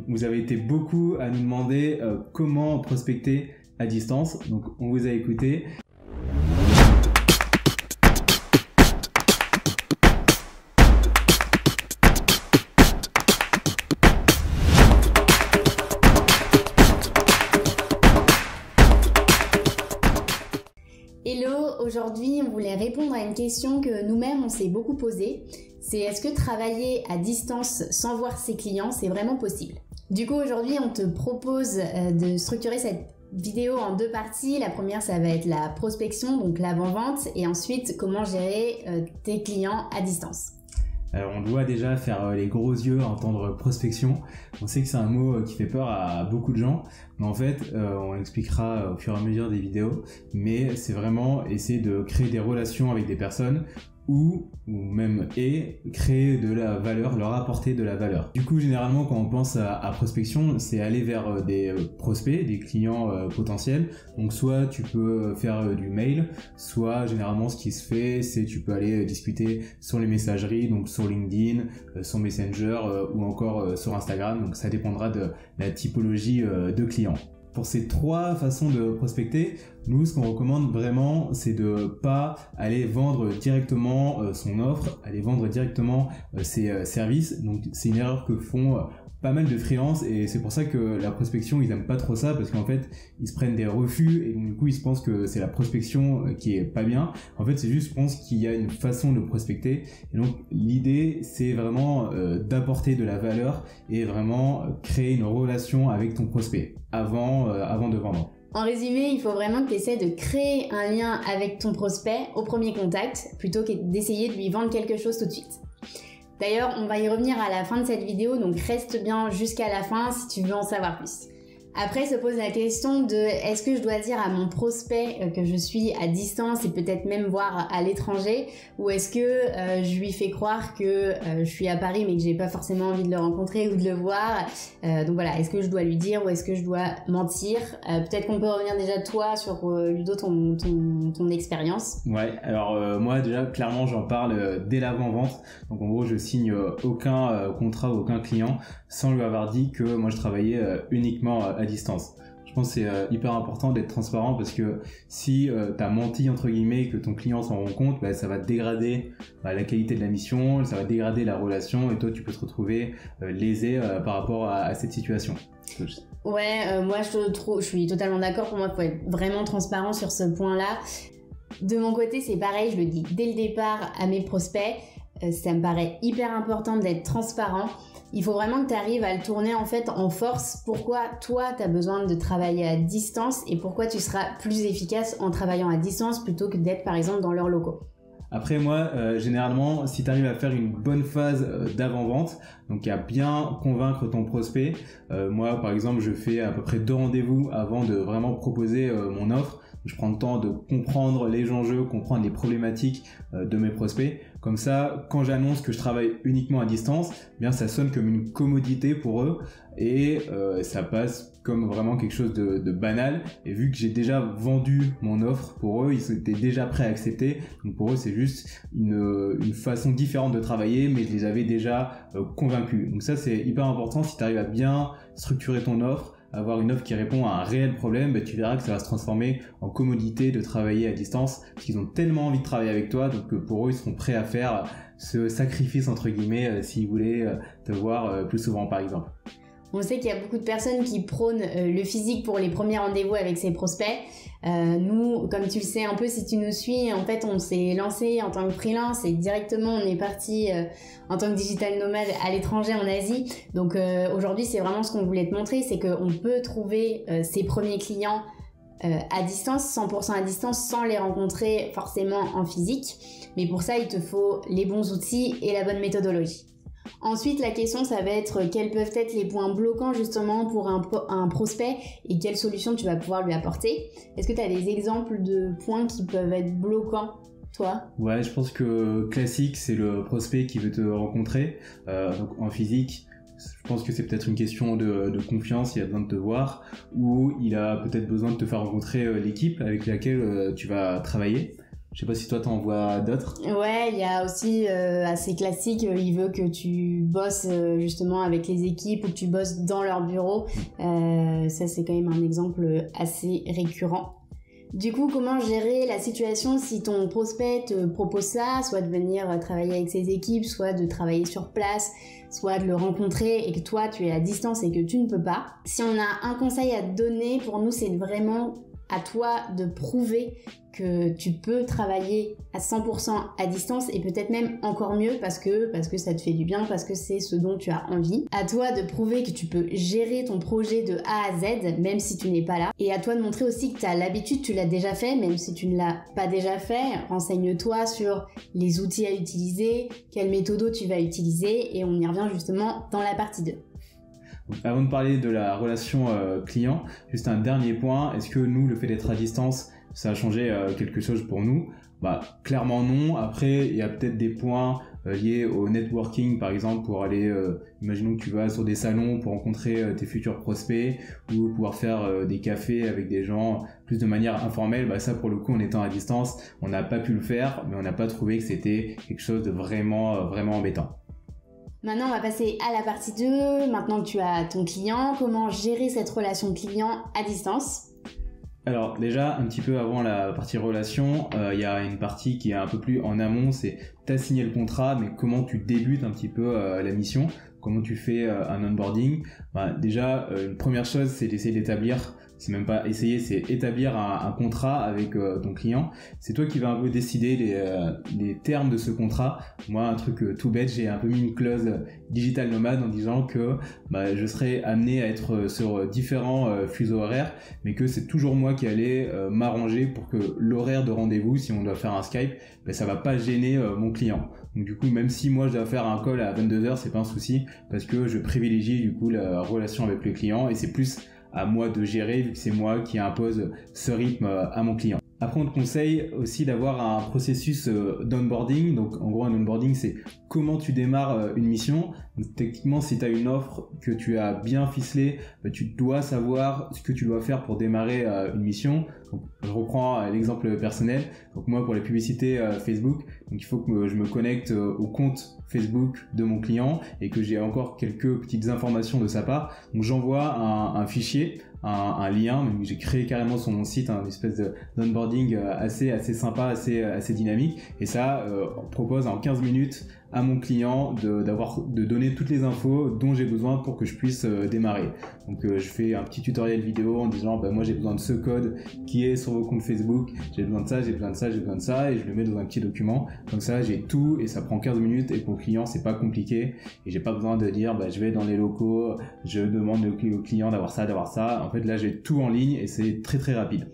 Vous avez été beaucoup à nous demander comment prospecter à distance, donc on vous a écouté. Hello, aujourd'hui on voulait répondre à une question que nous-mêmes on s'est beaucoup posée. C'est est-ce que travailler à distance sans voir ses clients, c'est vraiment possible? Du coup aujourd'hui on te propose de structurer cette vidéo en deux parties. La première ça va être la prospection, donc l'avant-vente, et ensuite comment gérer tes clients à distance. Alors on doit déjà faire les gros yeux à entendre prospection. On sait que c'est un mot qui fait peur à beaucoup de gens, mais en fait on l'expliquera au fur et à mesure des vidéos, mais c'est vraiment essayer de créer des relations avec des personnes ou même créer de la valeur, leur apporter de la valeur. Du coup, généralement, quand on pense à prospection, c'est aller vers des prospects, des clients potentiels. Donc, soit tu peux faire du mail, soit généralement ce qui se fait, c'est tu peux aller discuter sur les messageries, donc sur LinkedIn, sur Messenger ou encore sur Instagram. Donc, ça dépendra de la typologie de clients. Pour ces trois façons de prospecter, nous, ce qu'on recommande vraiment, c'est de pas aller vendre directement son offre, aller vendre directement ses services. Donc, c'est une erreur que font pas mal de freelance, et c'est pour ça que la prospection, ils aiment pas trop ça, parce qu'en fait, ils se prennent des refus, et donc du coup, ils se pensent que c'est la prospection qui est pas bien. En fait, c'est juste, je pense qu'il y a une façon de prospecter, et donc l'idée, c'est vraiment d'apporter de la valeur et vraiment créer une relation avec ton prospect avant de vendre. En résumé, il faut vraiment que tu essaies de créer un lien avec ton prospect au premier contact, plutôt que d'essayer de lui vendre quelque chose tout de suite. D'ailleurs, on va y revenir à la fin de cette vidéo, donc reste bien jusqu'à la fin si tu veux en savoir plus. Après se pose la question de est-ce que je dois dire à mon prospect que je suis à distance et peut-être même voir à l'étranger, ou est-ce que je lui fais croire que je suis à Paris mais que j'ai pas forcément envie de le rencontrer ou de le voir. Donc voilà, est-ce que je dois lui dire ou est-ce que je dois mentir? Peut-être qu'on peut revenir déjà toi sur Ludo ton expérience. Ouais, alors moi déjà clairement j'en parle dès l'avant-vente. Donc en gros je signe aucun contrat ou aucun client sans lui avoir dit que moi je travaillais uniquement à distance. Je pense que c'est hyper important d'être transparent, parce que si t'as menti entre guillemets et que ton client s'en rend compte, ça va dégrader la qualité de la mission, ça va dégrader la relation, et toi tu peux te retrouver lésé par rapport à cette situation. Ouais, moi je suis totalement d'accord. Pour moi il faut être vraiment transparent sur ce point-là. De mon côté c'est pareil, je le dis dès le départ à mes prospects, ça me paraît hyper important d'être transparent. Il faut vraiment que tu arrives à le tourner en fait en force. Pourquoi toi tu as besoin de travailler à distance et pourquoi tu seras plus efficace en travaillant à distance plutôt que d'être par exemple dans leurs locaux. Après moi, généralement, si tu arrives à faire une bonne phase d'avant-vente, donc à bien convaincre ton prospect, moi par exemple je fais à peu près 2 rendez-vous avant de vraiment proposer mon offre. Je prends le temps de comprendre les enjeux, comprendre les problématiques de mes prospects. Comme ça, quand j'annonce que je travaille uniquement à distance, bien ça sonne comme une commodité pour eux, et ça passe comme vraiment quelque chose de banal. Et vu que j'ai déjà vendu mon offre pour eux, ils étaient déjà prêts à accepter. Donc pour eux, c'est juste une façon différente de travailler, mais je les avais déjà convaincus. Donc ça, c'est hyper important. Si tu arrives à bien structurer ton offre, avoir une offre qui répond à un réel problème, tu verras que ça va se transformer en commodité de travailler à distance, parce qu'ils ont tellement envie de travailler avec toi, donc pour eux ils seront prêts à faire ce sacrifice entre guillemets s'ils voulaient te voir plus souvent par exemple. On sait qu'il y a beaucoup de personnes qui prônent le physique pour les premiers rendez-vous avec ses prospects. Nous, comme tu le sais un peu si tu nous suis, en fait on s'est lancé en tant que freelance et directement on est parti en tant que digital nomade à l'étranger en Asie. Donc aujourd'hui c'est vraiment ce qu'on voulait te montrer, c'est qu'on peut trouver ses premiers clients à distance, 100% à distance, sans les rencontrer forcément en physique. Mais pour ça il te faut les bons outils et la bonne méthodologie. Ensuite, la question, ça va être quels peuvent être les points bloquants justement pour un prospect et quelles solutions tu vas pouvoir lui apporter. Est-ce que tu as des exemples de points qui peuvent être bloquants, toi? Ouais, je pense que classique, c'est le prospect qui veut te rencontrer donc en physique. Je pense que c'est peut-être une question de confiance, il a besoin de te voir, ou il a peut-être besoin de te faire rencontrer l'équipe avec laquelle tu vas travailler. Je sais pas si toi t'en vois d'autres. Ouais, il y a aussi assez classique, il veut que tu bosses justement avec les équipes ou que tu bosses dans leur bureau. Ça c'est quand même un exemple assez récurrent. Du coup, comment gérer la situation si ton prospect te propose ça, soit de venir travailler avec ses équipes, soit de travailler sur place, soit de le rencontrer et que toi tu es à distance et que tu ne peux pas. Si on a un conseil à te donner, pour nous c'est vraiment à toi de prouver que tu peux travailler à 100% à distance et peut-être même encore mieux parce que ça te fait du bien, parce que c'est ce dont tu as envie. À toi de prouver que tu peux gérer ton projet de A à Z même si tu n'es pas là. Et à toi de montrer aussi que tu as l'habitude, tu l'as déjà fait, même si tu ne l'as pas déjà fait. Renseigne-toi sur les outils à utiliser, quelle méthode tu vas utiliser et on y revient justement dans la partie 2. Donc, avant de parler de la relation client, juste un dernier point, est-ce que nous, le fait d'être à distance, ça a changé quelque chose pour nous? Clairement non. Après, il y a peut-être des points liés au networking, par exemple, pour aller, imaginons que tu vas sur des salons pour rencontrer tes futurs prospects ou pouvoir faire des cafés avec des gens plus de manière informelle. Ça, pour le coup, en étant à distance, on n'a pas pu le faire, mais on n'a pas trouvé que c'était quelque chose de vraiment, vraiment embêtant. Maintenant, on va passer à la partie 2. Maintenant que tu as ton client, comment gérer cette relation client à distance? Alors déjà, un petit peu avant la partie relation, il y a une partie qui est un peu plus en amont, c'est t'as signé le contrat, mais comment tu débutes un petit peu la mission, comment tu fais un onboarding. Déjà, une première chose, c'est d'essayer d'établir, c'est même pas essayer, c'est établir un contrat avec ton client. C'est toi qui vas un peu décider les termes de ce contrat. Moi, un truc tout bête, j'ai un peu mis une clause digital nomade en disant que je serais amené à être sur différents fuseaux horaires, mais que c'est toujours moi qui allais m'arranger pour que l'horaire de rendez-vous, si on doit faire un Skype, ça va pas gêner mon client. Donc du coup, même si moi je dois faire un call à 22h, c'est pas un souci, parce que je privilégie du coup la relation avec le client et c'est plus à moi de gérer vu que c'est moi qui impose ce rythme à mon client. Après, on te conseille aussi d'avoir un processus d'onboarding. Donc, en gros, un onboarding, c'est comment tu démarres une mission. Donc, techniquement, si tu as une offre que tu as bien ficelée, tu dois savoir ce que tu dois faire pour démarrer une mission. Donc, je reprends l'exemple personnel. Donc, moi, pour les publicités Facebook, donc il faut que je me connecte au compte Facebook de mon client et que j'ai encore quelques petites informations de sa part. Donc, j'envoie un fichier, un lien, même j'ai créé carrément sur mon site une espèce d'onboarding assez sympa, assez dynamique, et ça propose en 15 minutes à mon client de donner toutes les infos dont j'ai besoin pour que je puisse démarrer. Donc je fais un petit tutoriel vidéo en disant moi j'ai besoin de ce code qui est sur vos comptes Facebook, j'ai besoin de ça, j'ai besoin de ça, j'ai besoin de ça, et je le mets dans un petit document. Comme ça j'ai tout et ça prend 15 minutes et pour le client c'est pas compliqué et j'ai pas besoin de dire je vais dans les locaux, je demande au client d'avoir ça. En fait là j'ai tout en ligne et c'est très très rapide.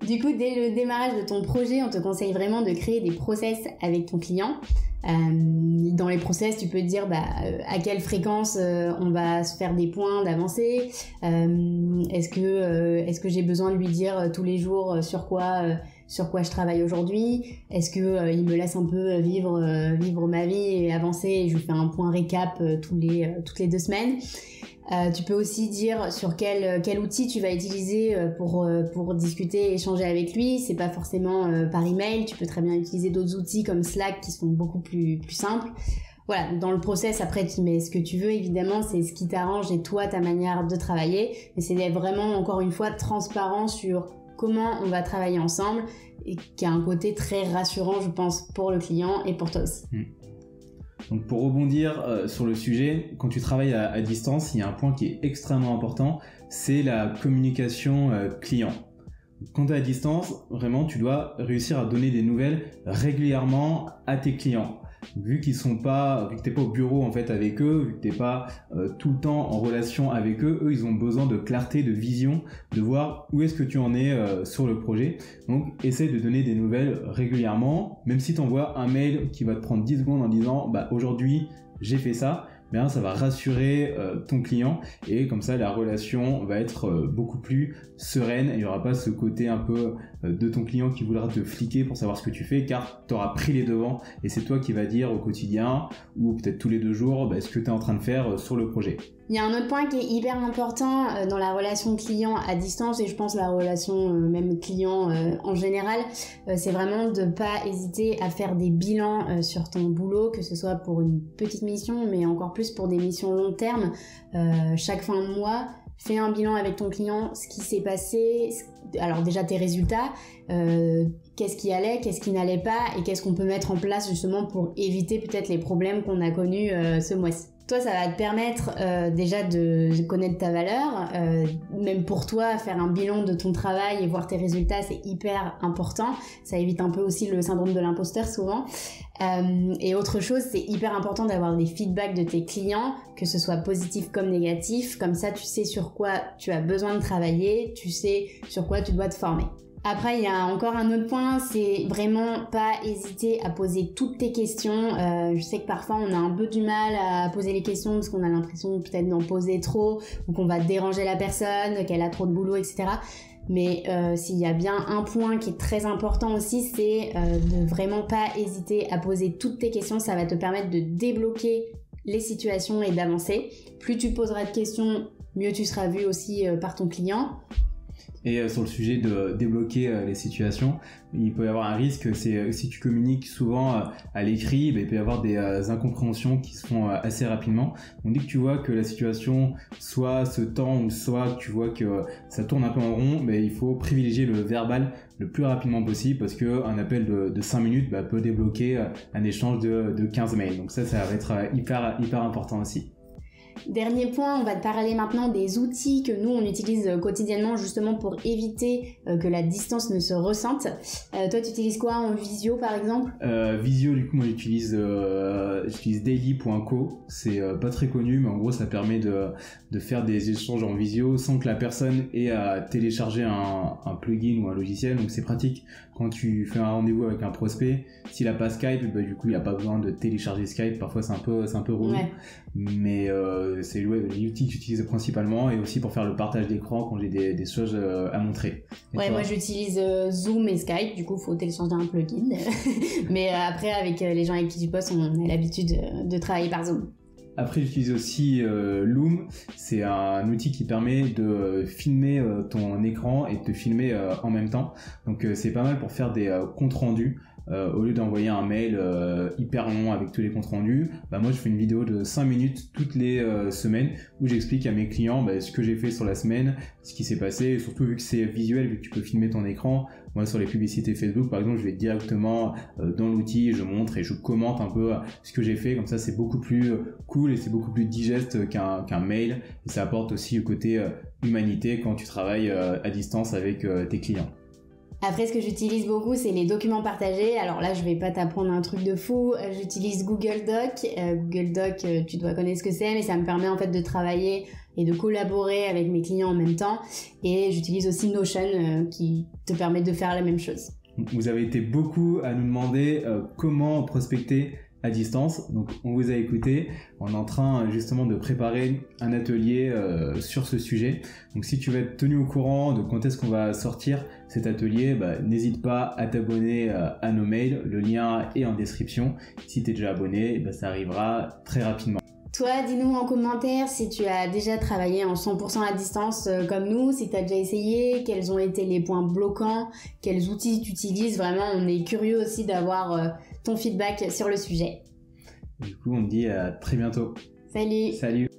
Du coup, dès le démarrage de ton projet, on te conseille vraiment de créer des process avec ton client. Dans les process, tu peux te dire à quelle fréquence on va se faire des points d'avancée. Est-ce que j'ai besoin de lui dire tous les jours sur quoi je travaille aujourd'hui? Est-ce que il me laisse un peu vivre ma vie et avancer et je lui fais un point récap toutes les 2 semaines? Tu peux aussi dire sur quel outil tu vas utiliser pour discuter et échanger avec lui. C'est pas forcément par email, tu peux très bien utiliser d'autres outils comme Slack qui sont beaucoup plus simples. Voilà, dans le process, après tu mets ce que tu veux, évidemment, c'est ce qui t'arrange et toi, ta manière de travailler. Mais c'est d'être vraiment, encore une fois, transparent sur comment on va travailler ensemble et qui a un côté très rassurant, je pense, pour le client et pour toi aussi. Donc pour rebondir sur le sujet, quand tu travailles à distance, il y a un point qui est extrêmement important, c'est la communication client. Quand tu es à distance, vraiment, tu dois réussir à donner des nouvelles régulièrement à tes clients. Vu que t'es pas au bureau en fait avec eux, vu que t'es pas tout le temps en relation avec eux, ils ont besoin de clarté, de vision, de voir où est-ce que tu en es sur le projet. Donc essaie de donner des nouvelles régulièrement, même si tu envoies un mail qui va te prendre 10 secondes en disant aujourd'hui j'ai fait ça, ça va rassurer ton client et comme ça la relation va être beaucoup plus sereine et il n'y aura pas ce côté un peu de ton client qui voudra te fliquer pour savoir ce que tu fais car tu auras pris les devants et c'est toi qui vas dire au quotidien ou peut-être tous les 2 jours ce que tu es en train de faire sur le projet. Il y a un autre point qui est hyper important dans la relation client à distance et je pense la relation même client en général, c'est vraiment de pas hésiter à faire des bilans sur ton boulot, que ce soit pour une petite mission mais encore plus pour des missions long terme. Chaque fin de mois, fais un bilan avec ton client, ce qui s'est passé, alors déjà tes résultats, qu'est-ce qui allait, qu'est-ce qui n'allait pas et qu'est-ce qu'on peut mettre en place justement pour éviter peut-être les problèmes qu'on a connus ce mois-ci. Toi, ça va te permettre déjà de connaître ta valeur, même pour toi, faire un bilan de ton travail et voir tes résultats, c'est hyper important. Ça évite un peu aussi le syndrome de l'imposteur souvent. Et autre chose, c'est hyper important d'avoir des feedbacks de tes clients, que ce soit positif comme négatif. Comme ça, tu sais sur quoi tu as besoin de travailler, tu sais sur quoi tu dois te former. Après, il y a encore un autre point, c'est vraiment pas hésiter à poser toutes tes questions. Je sais que parfois on a un peu du mal à poser les questions parce qu'on a l'impression peut-être d'en poser trop ou qu'on va déranger la personne, qu'elle a trop de boulot, etc. Mais s'il y a bien un point qui est très important aussi, c'est de vraiment pas hésiter à poser toutes tes questions. Ça va te permettre de débloquer les situations et d'avancer. Plus tu poseras de questions, mieux tu seras vu aussi par ton client. Et sur le sujet de débloquer les situations, il peut y avoir un risque, c'est si tu communiques souvent à l'écrit, il peut y avoir des incompréhensions qui se font assez rapidement. On dit que tu vois que la situation soit se tend ou soit que tu vois que ça tourne un peu en rond, mais il faut privilégier le verbal le plus rapidement possible parce qu'un appel de 5 minutes peut débloquer un échange de 15 mails. Donc ça va être hyper important aussi. Dernier point, on va te parler maintenant des outils que nous on utilise quotidiennement justement pour éviter que la distance ne se ressente. Toi tu utilises quoi en visio par exemple? Visio du coup moi j'utilise daily.co, c'est pas très connu mais en gros ça permet de faire des échanges en visio sans que la personne ait à télécharger un plugin ou un logiciel, donc c'est pratique quand tu fais un rendez-vous avec un prospect. S'il a pas Skype, du coup il n'y a pas besoin de télécharger Skype, parfois c'est un peu relou, ouais. Mais c'est l'outil que j'utilise principalement et aussi pour faire le partage d'écran quand j'ai des choses à montrer. Et ouais, toi? moi j'utilise Zoom et Skype, du coup faut télécharger un plugin. Mais après avec les gens avec qui tu bosses, on a l'habitude de travailler par Zoom. Après, j'utilise aussi Loom. C'est un outil qui permet de filmer ton écran et de te filmer en même temps. Donc, c'est pas mal pour faire des comptes rendus. Au lieu d'envoyer un mail hyper long avec tous les comptes rendus, moi je fais une vidéo de 5 minutes toutes les semaines où j'explique à mes clients ce que j'ai fait sur la semaine, ce qui s'est passé, et surtout vu que c'est visuel, vu que tu peux filmer ton écran. Moi sur les publicités Facebook par exemple, je vais directement dans l'outil, je montre et je commente un peu ce que j'ai fait, comme ça c'est beaucoup plus cool et c'est beaucoup plus digeste qu'un mail, et ça apporte aussi le côté humanité quand tu travailles à distance avec tes clients. Après, ce que j'utilise beaucoup, c'est les documents partagés. Alors là, je vais pas t'apprendre un truc de fou. J'utilise Google Doc. Google Doc, tu dois connaître ce que c'est, mais ça me permet en fait de travailler et de collaborer avec mes clients en même temps. Et j'utilise aussi Notion qui te permet de faire la même chose. Vous avez été beaucoup à nous demander comment prospecter à distance, donc on vous a écouté. On est en train justement de préparer un atelier sur ce sujet, donc si tu veux être tenu au courant de quand est-ce qu'on va sortir cet atelier, n'hésite pas à t'abonner à nos mails, le lien est en description. Si tu es déjà abonné, ça arrivera très rapidement. Toi, dis-nous en commentaire si tu as déjà travaillé en 100% à distance comme nous, si tu as déjà essayé, quels ont été les points bloquants, quels outils tu utilises. Vraiment, on est curieux aussi d'avoir ton feedback sur le sujet. Du coup, on te dit à très bientôt. Salut. Salut.